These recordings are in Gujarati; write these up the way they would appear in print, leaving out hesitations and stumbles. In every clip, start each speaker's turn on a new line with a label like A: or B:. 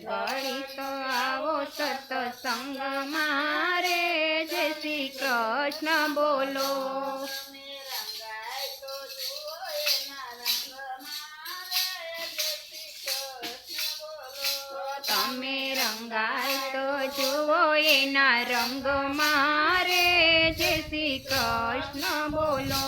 A: ઘડી તો આવો સત્સંગમાં રે જય શ્રી કૃષ્ણ બોલો. તમે રંગાય તો જુઓ એના રંગમાં રે જય શ્રી કૃષ્ણ બોલો.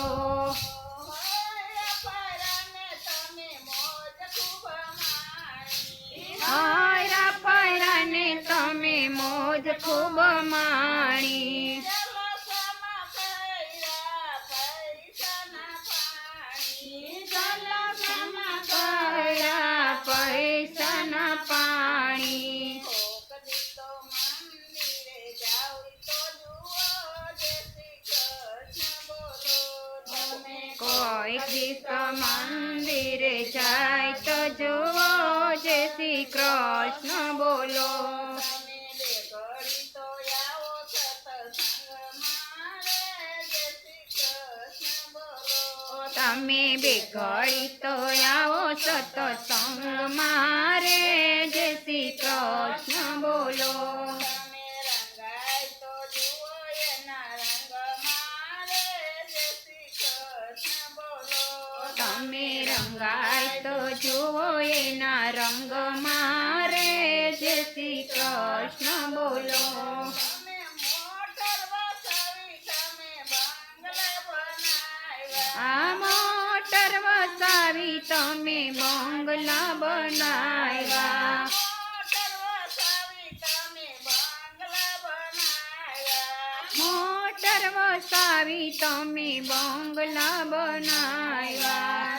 A: હારા પરાને તમે મોજ ખૂબ માણી. પૈસાના પાણી. કોઈ દિવસ મંદિરે જાય તો જુઓ જય શ્રી કૃષ્ણ બોલો. તમે બે ઘડી તો આવો સત્સંગમાં રે જય શ્રી કૃષ્ણ બોલો. તમે રંગાય તો જુઓ એના રંગમાં રે જય શ્રી કૃષ્ણ બોલો. આ મોટર વસાવી તમે બંગલા બનાવ્યા. મોટર વસાવી તમે બંગલા બનાવ્યા.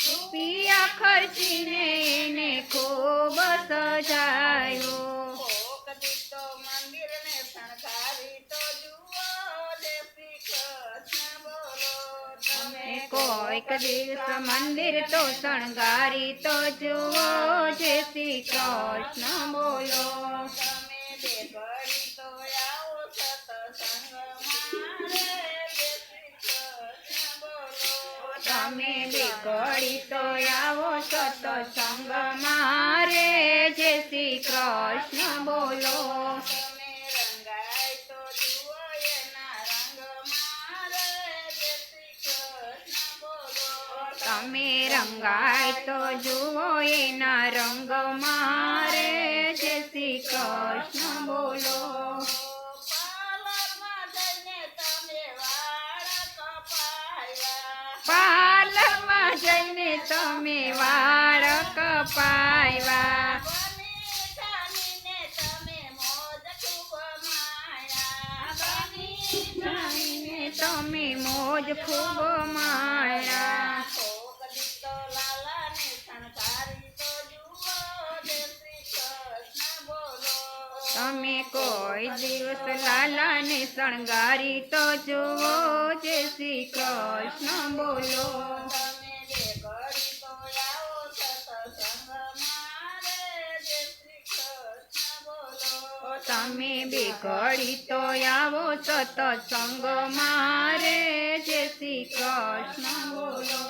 A: રૂપિયા ખર્ચીને એને ખૂબ સજાયો. કોઈક દિવસ મંદિર તો શણગારી તો જુઓ જય શ્રી કૃષ્ણ બોલો. તમે બે ઘડી તો આવો સત્સંગમાં રે જય શ્રી કૃષ્ણ બોલો. તમે રંગાય તો જુઓ એના રંગમાં રે જય શ્રી કૃષ્ણ બોલો. પાર્લરમાં જઈને તમે વાળ કપાવ્યા. તમે મોજ ખૂબ માણ્યા. તમે કોઈ દિવસ લાલાને શણગારી તો જુઓ જય શ્રી કૃષ્ણ બોલો. તમે બે ઘડી તો આવો સત્સંગમાં રે જય શ્રી કૃષ્ણ બોલો.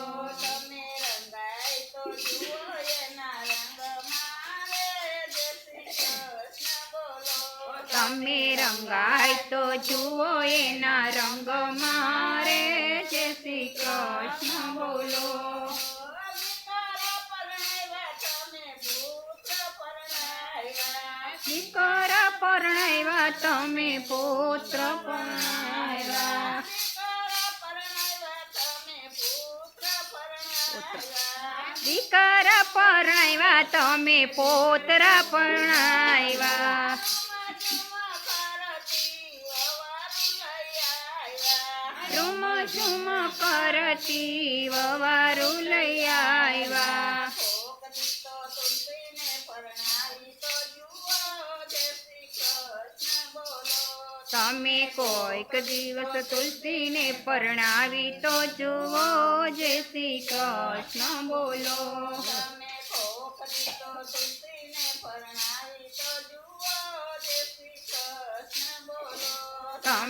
A: તમે રંગાય તો જુઓ એના રંગમાં રે જય શ્રી કૃષ્ણ બોલો. દીકરા પરણાવ્યા તમે પુત્ર પરણાવ્યા. દીકરા પરણાવ્યા તમે પોતરા પરણાવ્યા. રૂમ ઝુમ કરતી વવારું લઈ આવ્યા. તમે કોઈક દિવસ તુલસીને પરણાવી તો જુઓ જય શ્રી કૃષ્ણ બોલો.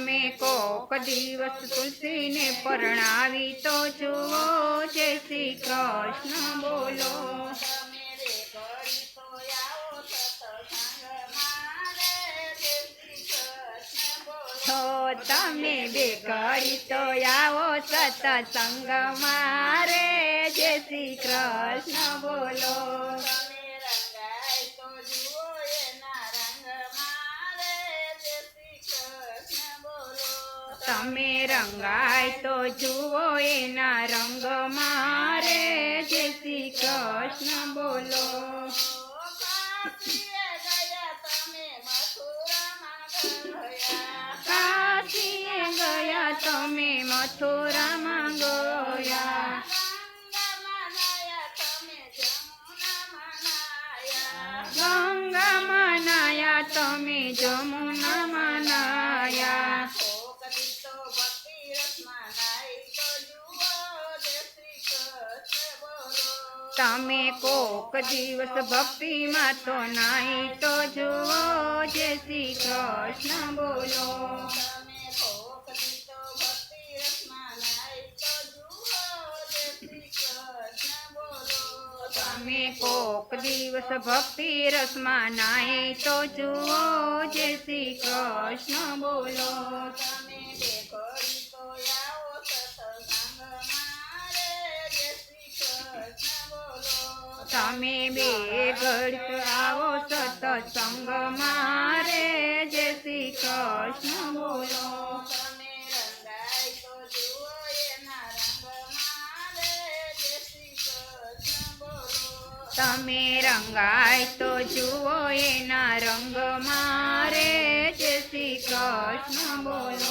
A: તમે કોક દિવસ તુલસીને પરણાવી તો જુઓ જય શ્રી કૃષ્ણ બોલો તમે બે ઘડી તો આવો સત્સંગમાં રે જય શ્રી કૃષ્ણ બોલો તમે રંગાય તો જુઓ એના રંગમાં રે જય શ્રી કૃષ્ણ બોલો કાશીએ ગયા તમે મથુરામાં ગયા ગંગામાં નાયા તમે જમુનામાં નાયા તમે કોક દિવસ ભક્તિમાં તો નાહી તો જુઓ જય શ્રી કૃષ્ણ બોલો તમે કોક દિવસ ભક્તિ રસમાં નાહી તો જુઓ જય શ્રી કૃષ્ણ બોલો તમે બે ઘડી આવો સત્સંગમાં રે જય શ્રી કૃષ્ણ બોલો તમે રંગાય તો જુઓ એના રંગમાં રે જય શ્રી કૃષ્ણ બોલો